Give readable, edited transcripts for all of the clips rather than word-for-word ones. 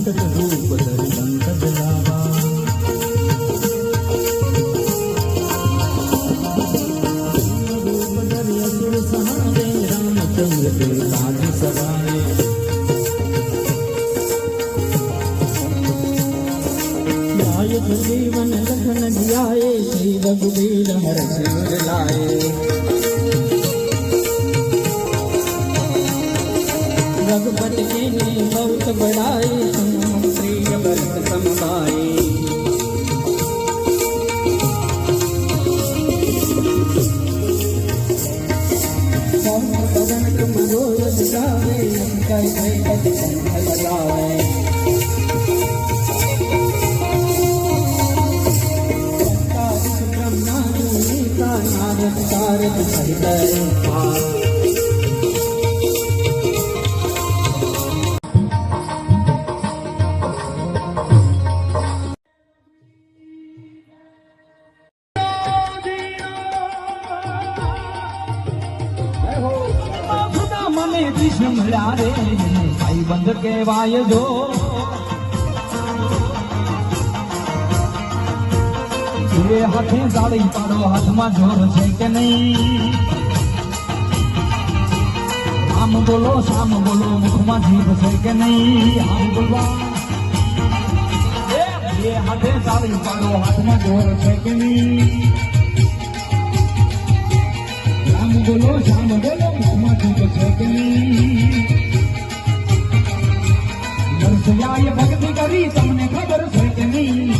संकट रूप धरि संकट लावा। रूप धरि असुर सहारे रामचंद्र के काज सवारे। लाए जीवन लखन जियाए श्री रघुवीर हर सिर लाए। रघुपति ने बहुत बड़ाई प्रिय भरत समभाई। पवन तुम रोज दिखावे लगावे। ब्रह्मानी का नारद तारक सहित रे भाई बंद कहवाय जो। ये हाथे जाड़ी पाड़ो हाथ में जोर है के नहीं। आम बोलो शाम बोलो मुख में जीभ है के नहीं। आम बोलवा ये हाथे जाड़ी पाड़ो हाथ में जोर है के नहीं। राम बोलो शाम बोलो मुख में जीभ है के नहीं। ये भक्ति करी तमने खबर है कि नहीं।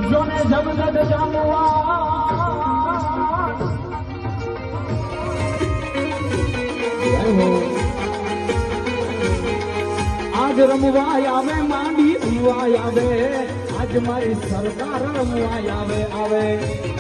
जो ने जब नद जामुआ आज रमवा आवे मांडी पीवा आवे। आज मारी सरकार रमवा आवे।